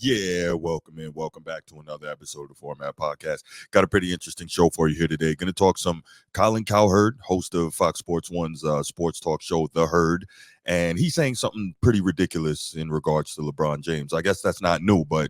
Yeah, welcome in. Welcome back to another episode of the Format Podcast. Got a pretty interesting show for you here today. Going to talk some Colin Cowherd, host of Fox Sports One's sports talk show, The Herd. And he's saying something pretty ridiculous in regards to LeBron James. I guess that's not new, but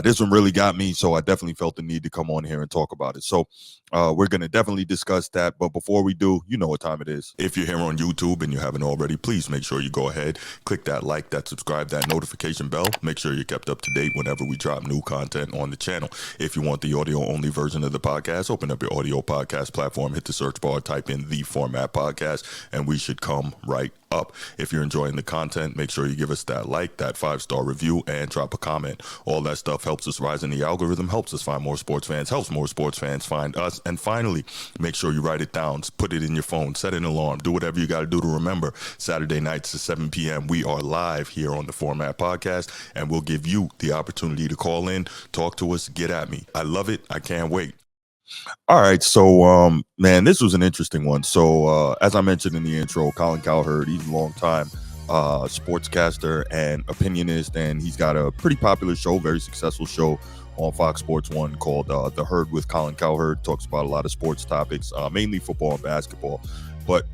this one really got me, so I definitely felt the need to come on here and talk about it. So we're going to definitely discuss that. But before we do, you know what time it is. If you're here on YouTube and you haven't already, please make sure you go ahead, click that like, that subscribe, that notification bell. Make sure you're kept up to date whenever we drop new content on the channel. If you want the audio-only version of the podcast, open up your audio podcast platform, hit the search bar, type in The Format Podcast, and we should come right up. If you're enjoying the content, make sure you give us that like, that 5-star review, and drop a comment. All that stuff helps us rise in the algorithm, helps us find more sports fans, helps more sports fans find us. And finally, make sure you write it down, put it in your phone, set an alarm, do whatever you got to do to remember. Saturday nights at 7 p.m. we are live here on the Format Podcast, and we'll give you the opportunity to call in, talk to us, get at me. I love it. I can't wait. All right, so man, this was an interesting one. So as I mentioned in the intro, Colin Cowherd, he's a long time sportscaster and opinionist, and he's got a pretty popular show, very successful show on Fox Sports One called The Herd with Colin Cowherd. Talks about a lot of sports topics, mainly football and basketball. But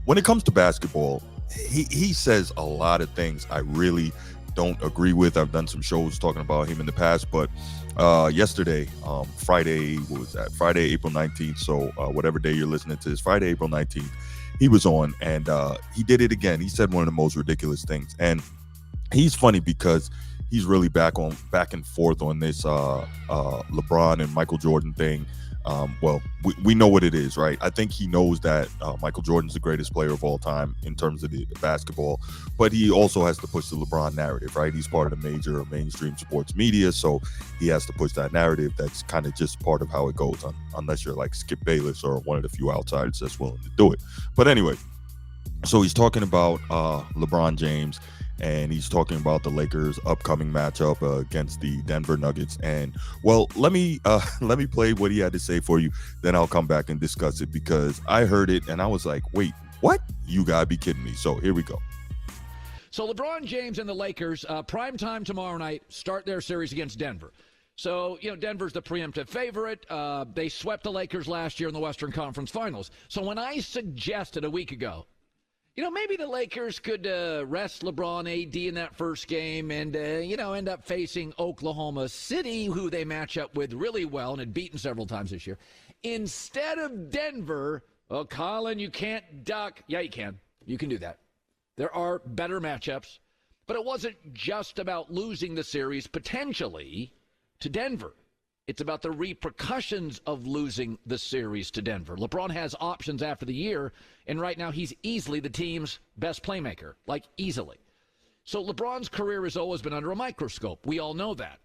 when it comes to basketball, he says a lot of things I really don't agree with. I've done some shows talking about him in the past, but yesterday, Friday, what was that? Friday, April 19th. So whatever day you're listening to this, Friday, April 19th, he was on, and he did it again. He said one of the most ridiculous things, and he's funny because he's really back and forth on this LeBron and Michael Jordan thing. Well, we know what it is, right? I think he knows that Michael Jordan's the greatest player of all time in terms of the basketball, but he also has to push the LeBron narrative, right? He's part of the major mainstream sports media, so he has to push that narrative. That's kind of just part of how it goes, unless you're like Skip Bayless or one of the few outsiders that's willing to do it. But anyway, so he's talking about LeBron James, and he's talking about the Lakers' upcoming matchup against the Denver Nuggets. And well, let me play what he had to say for you. Then I'll come back and discuss it, because I heard it and I was like, wait, what? You gotta be kidding me. So here we go. So LeBron James and the Lakers, prime time tomorrow night, start their series against Denver. So, Denver's the preemptive favorite. They swept the Lakers last year in the Western Conference Finals. So when I suggested a week ago, maybe the Lakers could rest LeBron AD in that first game and, end up facing Oklahoma City, who they match up with really well and had beaten several times this year. Instead of Denver, Colin, you can't duck. Yeah, you can. You can do that. There are better matchups. But it wasn't just about losing the series potentially to Denver. It's about the repercussions of losing the series to Denver. LeBron has options after the year, and right now he's easily the team's best playmaker, like easily. So LeBron's career has always been under a microscope. We all know that.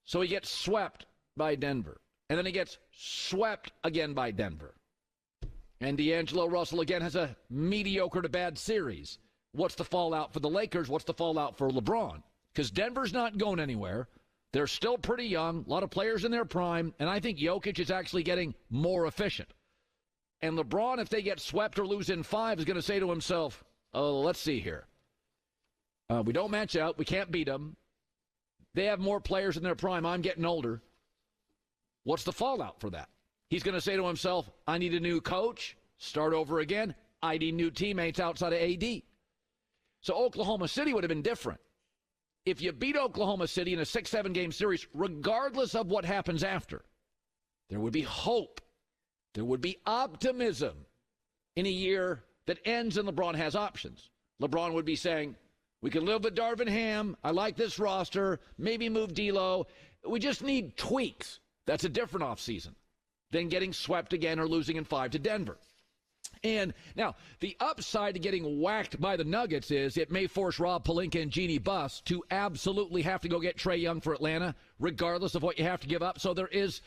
So he gets swept by Denver, and then he gets swept again by Denver. And D'Angelo Russell again has a mediocre to bad series. What's the fallout for the Lakers? What's the fallout for LeBron? Because Denver's not going anywhere. They're still pretty young, a lot of players in their prime, and I think Jokic is actually getting more efficient. And LeBron, if they get swept or lose in 5, is going to say to himself, oh, let's see here. We don't match out. We can't beat them. They have more players in their prime. I'm getting older. What's the fallout for that? He's going to say to himself, I need a new coach, start over again. I need new teammates outside of AD. So Oklahoma City would have been different. If you beat Oklahoma City in a 6-7 game series, regardless of what happens after, there would be hope. There would be optimism in a year that ends and LeBron has options. LeBron would be saying, we can live with Darvin Ham. I like this roster. Maybe move D'Lo. We just need tweaks. That's a different offseason than getting swept again or losing in 5 to Denver. And now, the upside to getting whacked by the Nuggets is it may force Rob Pelinka and Jeannie Buss to absolutely have to go get Trae Young for Atlanta, regardless of what you have to give up. So there is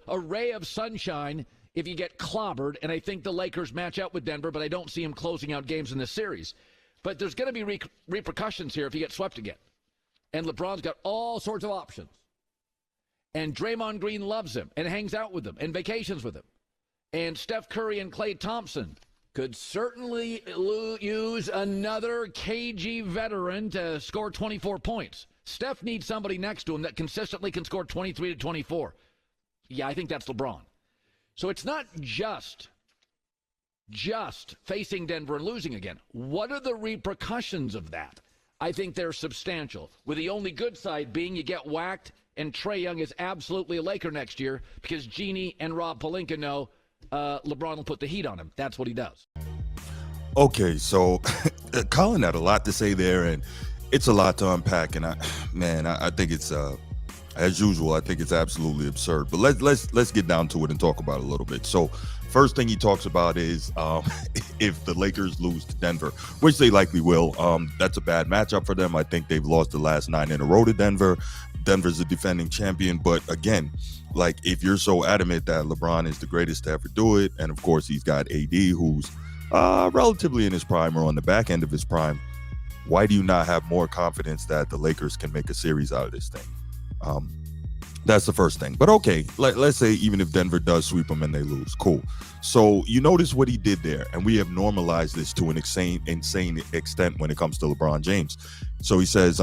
a ray of sunshine if you get clobbered, and I think the Lakers match up with Denver, but I don't see them closing out games in this series. But there's going to be repercussions here if you get swept again. And LeBron's got all sorts of options. And Draymond Green loves him and hangs out with him and vacations with him. And Steph Curry and Klay Thompson could certainly use another cagey veteran to score 24 points. Steph needs somebody next to him that consistently can score 23 to 24. Yeah, I think that's LeBron. So it's not just facing Denver and losing again. What are the repercussions of that? I think they're substantial, with the only good side being you get whacked, and Trae Young is absolutely a Laker next year because Jeannie and Rob Pelinka know LeBron will put the heat on him. That's what he does. Okay, so Colin had a lot to say there, and it's a lot to unpack. And I think it's as usual. I think it's absolutely absurd. But let's get down to it and talk about it a little bit. So first thing he talks about is if the Lakers lose to Denver, which they likely will, that's a bad matchup for them. I think they've lost the last 9 in a row to Denver. Denver's a defending champion. But again, like, if you're so adamant that LeBron is the greatest to ever do it, and of course he's got AD, who's relatively in his prime or on the back end of his prime, why do you not have more confidence that the Lakers can make a series out of this thing? That's the first thing. But okay, let's say even if Denver does sweep them and they lose, cool. So you notice what he did there, and we have normalized this to an insane extent when it comes to LeBron James. So he says,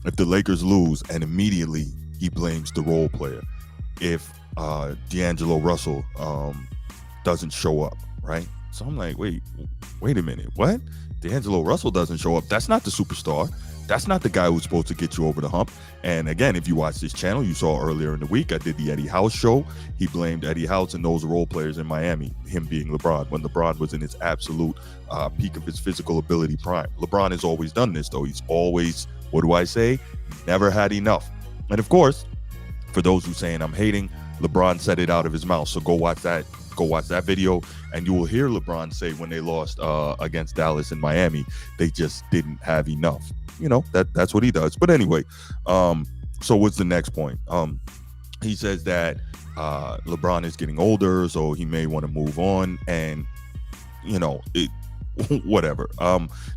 if the Lakers lose, and immediately he blames the role player. If D'Angelo Russell doesn't show up, right? So I'm like, wait a minute, what? D'Angelo Russell doesn't show up. That's not the superstar. That's not the guy who's supposed to get you over the hump. And again, if you watch this channel, you saw earlier in the week, I did the Eddie House show. He blamed Eddie House and those role players in Miami, him being LeBron, when LeBron was in his absolute peak of his physical ability prime. LeBron has always done this, though. He's always, what do I say? Never had enough. And of course, for those who saying I'm hating, LeBron said it out of his mouth. So go watch that video, and you will hear LeBron say when they lost against Dallas and Miami, they just didn't have enough. You know, that's what he does. But anyway, so what's the next point? He says that LeBron is getting older, so he may want to move on, and you know, whatever.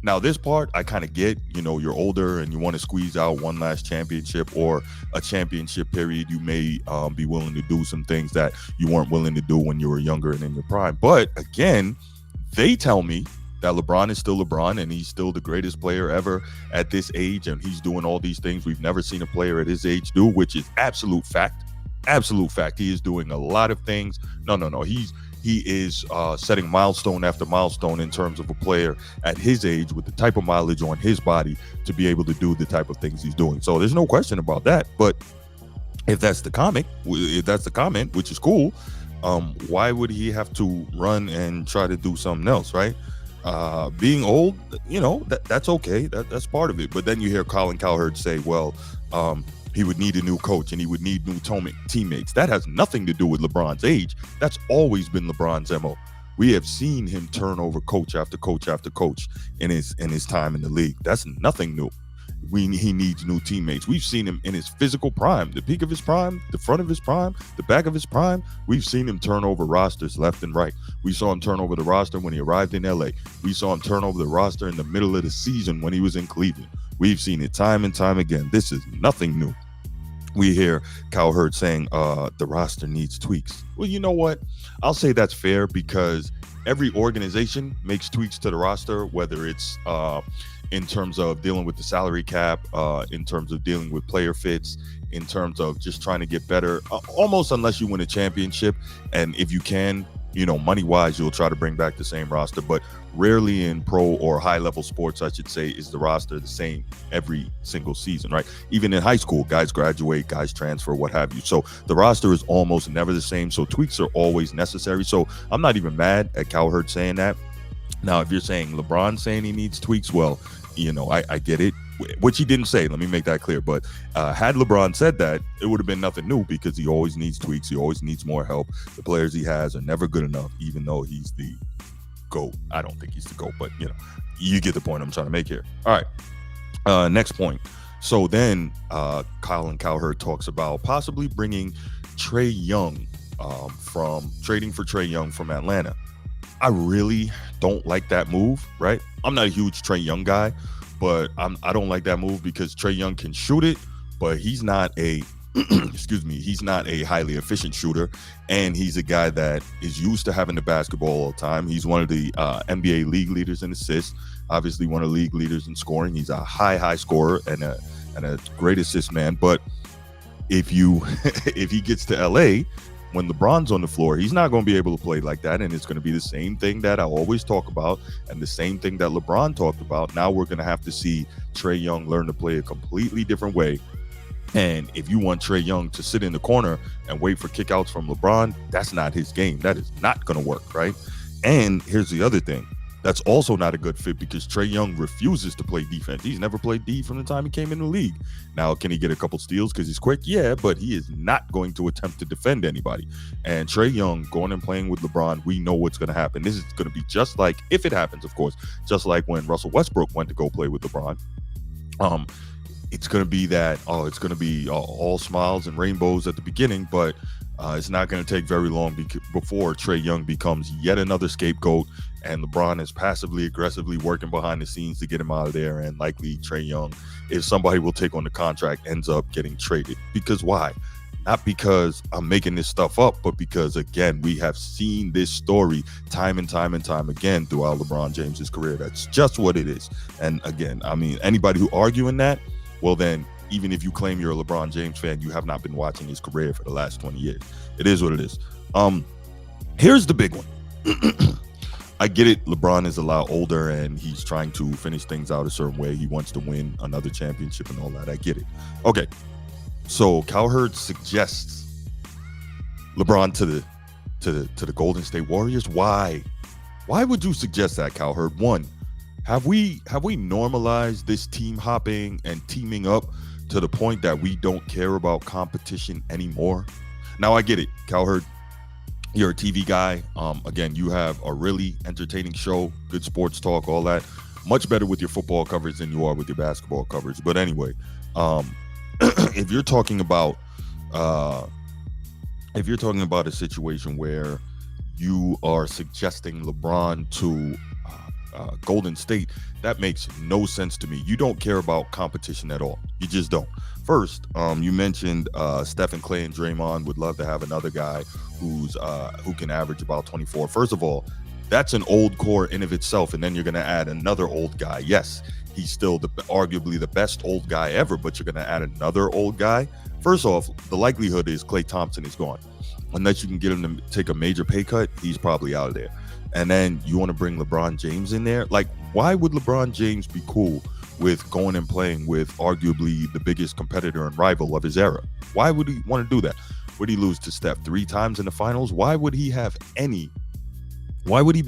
Now this part I kind of get. You know, you're older and you want to squeeze out one last championship or a championship period. You may be willing to do some things that you weren't willing to do when you were younger and in your prime. But again, they tell me that LeBron is still LeBron, and he's still the greatest player ever at this age, and he's doing all these things we've never seen a player at his age do, which is absolute fact. Absolute fact. He is doing a lot of things. No. He is setting milestone after milestone in terms of a player at his age with the type of mileage on his body to be able to do the type of things he's doing. So there's no question about that. But if that's the comment, which is cool, why would he have to run and try to do something else, right? Being old, you know, that's okay. That's part of it. But then you hear Colin Cowherd say, well, he would need a new coach and he would need new teammates. That has nothing to do with LeBron's age. That's always been LeBron's MO. We have seen him turn over coach after coach after coach in his time in the league. That's nothing new. He needs new teammates. We've seen him in his physical prime, the peak of his prime, the front of his prime, the back of his prime. We've seen him turn over rosters left and right. We saw him turn over the roster when he arrived in LA. We saw him turn over the roster in the middle of the season when he was in Cleveland. We've seen it time and time again. This is nothing new. We hear Cowherd saying the roster needs tweaks. Well, you know what? I'll say that's fair because every organization makes tweaks to the roster, whether it's in terms of dealing with the salary cap, in terms of dealing with player fits, in terms of just trying to get better, almost unless you win a championship. And if you can, you know, money-wise, you'll try to bring back the same roster. But rarely in pro or high-level sports, I should say, is the roster the same every single season, right? Even in high school, guys graduate, guys transfer, what have you. So the roster is almost never the same. So tweaks are always necessary. So I'm not even mad at Cowherd saying that. Now, if you're saying LeBron saying he needs tweaks, well, you know, I get it, which he didn't say. Let me make that clear. But had LeBron said that, it would have been nothing new because he always needs tweaks. He always needs more help. The players he has are never good enough, even though he's the GOAT. I don't think he's the GOAT, but, you know, you get the point I'm trying to make here. All right. Next point. So then Colin Cowherd talks about possibly bringing Trae Young trading for Trae Young from Atlanta. I really don't like that move, right? I'm not a huge Trae Young guy, but I don't like that move because Trae Young can shoot it, but he's not a he's not a highly efficient shooter, and he's a guy that is used to having the basketball all the time. He's one of the NBA league leaders in assists, obviously one of the league leaders in scoring. He's a high scorer and and a great assist man. But if he gets to LA when LeBron's on the floor, he's not going to be able to play like that, and it's going to be the same thing that I always talk about, and the same thing that LeBron talked about. Now we're going to have to see Trae Young learn to play a completely different way. And if you want Trae Young to sit in the corner and wait for kickouts from LeBron, that's not his game. That is not going to work, right? And here's the other thing. That's also not a good fit because Trae Young refuses to play defense. He's never played D from the time he came in the league. Now, can he get a couple steals because he's quick? Yeah, but he is not going to attempt to defend anybody. And Trae Young going and playing with LeBron, we know what's going to happen. This is going to be just like, if it happens, of course, just like when Russell Westbrook went to go play with LeBron. It's going to be that, it's going to be all smiles and rainbows at the beginning, but it's not going to take very long before Trae Young becomes yet another scapegoat, and LeBron is passively aggressively working behind the scenes to get him out of there, and likely Trae Young, if somebody will take on the contract, ends up getting traded. Because why? Not because I'm making this stuff up, but because, again, we have seen this story time and time and time again throughout LeBron James's career. That's just what it is. And again, I mean, anybody who arguing that, well then, even if you claim you're a LeBron James fan, you have not been watching his career for the last 20 years. It is what it is. Here's the big one. I get it. LeBron is a lot older and he's trying to finish things out a certain way. He wants to win another championship and all that. I get it. Okay. So Cowherd suggests LeBron to the Golden State Warriors. Why? Why would you suggest that, Cowherd? One, have we normalized this team hopping and teaming up to the point that we don't care about competition anymore? Now, I get it, Cowherd. You're a TV guy. Again, you have a really entertaining show, good sports talk, all that. Much better with your football coverage than you are with your basketball coverage. But anyway, if you're talking about a situation where you are suggesting LeBron to Golden State, that makes no sense to me. You don't care about competition at all. You just don't. First, you mentioned Steph and Clay and Draymond would love to have another guy who can average about 24. First of all, that's an old core in of itself, and then you're going to add another old guy. Yes, he's still arguably the best old guy ever, but you're going to add another old guy. First off, the likelihood is Klay Thompson is gone. Unless you can get him to take a major pay cut, he's probably out of there. And then you want to bring LeBron James in there? Like, why would LeBron James be cool with going and playing with arguably the biggest competitor and rival of his era? Why would he want to do that? Would he lose to Steph 3 times in the finals? Why would he be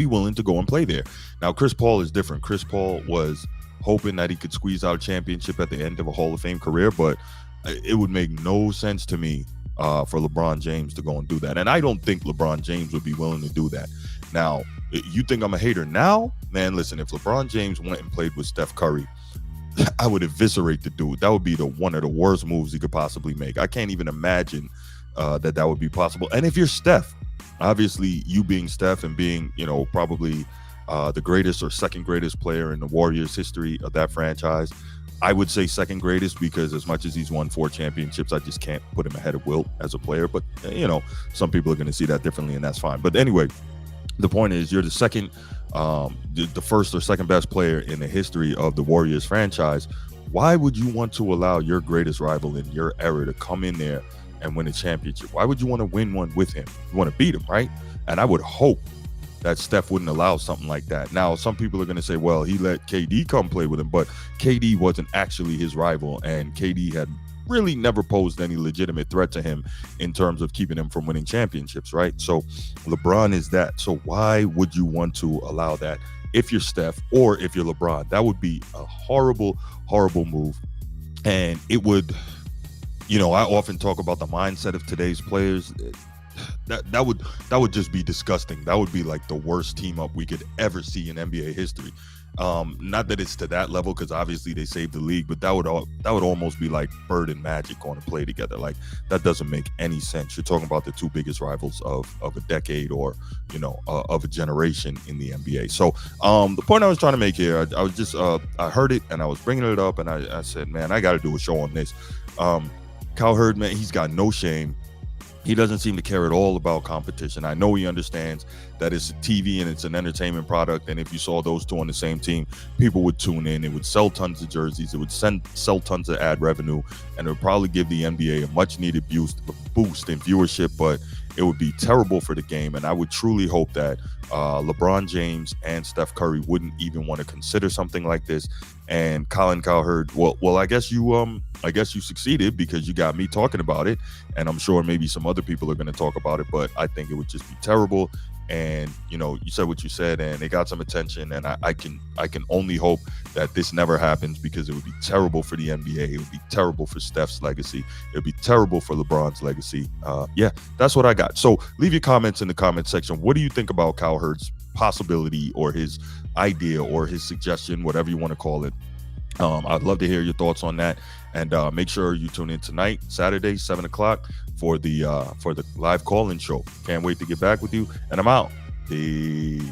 willing to go and play there? Now, Chris Paul is different. Chris Paul was hoping that he could squeeze out a championship at the end of a Hall of Fame career, but it would make no sense to me for LeBron James to go and do that. And I don't think LeBron James would be willing to do that. Now, you think I'm a hater now? Man, listen, if LeBron James went and played with Steph Curry, I would eviscerate the dude. That would be one of the worst moves he could possibly make. I can't even imagine that would be possible. And if you're Steph, obviously you being Steph and being, probably the greatest or second greatest player in the Warriors history of that franchise, I would say second greatest, because as much as he's won 4 championships, I just can't put him ahead of Wilt as a player. But, some people are going to see that differently, and that's fine. But anyway, the point is, you're the second, the first or second best player in the history of the Warriors franchise. Why would you want to allow your greatest rival in your era to come in there and win a championship? Why would you want to win one with him? You want to beat him, right? And I would hope that Steph wouldn't allow something like that. Now, some people are going to say, well, he let KD come play with him, but KD wasn't actually his rival, and KD had really never posed any legitimate threat to him in terms of keeping him from winning championships, right? So LeBron is that. So why would you want to allow that if you're Steph or if you're LeBron? That would be a horrible, horrible move. And it would, I often talk about the mindset of today's players. That would just be disgusting. That would be like the worst team up we could ever see in NBA history. Not that it's to that level, because obviously they saved the league, but that would almost be like Bird and Magic going to play together. Like, that doesn't make any sense. You're talking about the 2 biggest rivals of a decade or of a generation in the NBA. So the point I was trying to make here, I was just I heard it and I was bringing it up, and I said, man, I got to do a show on this. Cowherd, man, he's got no shame. He doesn't seem to care at all about competition. I know he understands that it's TV and it's an entertainment product, and if you saw those two on the same team, people would tune in. It would sell tons of jerseys. It would sell tons of ad revenue, and it would probably give the NBA a much-needed boost in viewership, but it would be terrible for the game. And I would truly hope that LeBron James and Steph Curry wouldn't even want to consider something like this. And Colin Cowherd, well, I guess you succeeded, because you got me talking about it, and I'm sure maybe some other people are going to talk about it. But I think it would just be terrible. And you said what you said, and it got some attention, and I can only hope that this never happens, because it would be terrible for the NBA. It would be terrible for Steph's legacy. It would be terrible for LeBron's legacy. Yeah, that's what I got. So leave your comments in the comment section. What do you think about Cowherd's possibility, or his idea, or his suggestion, whatever you want to call it? I'd love to hear your thoughts on that. And make sure you tune in tonight, Saturday, 7 o'clock, for the live call-in show. Can't wait to get back with you. And I'm out. Peace.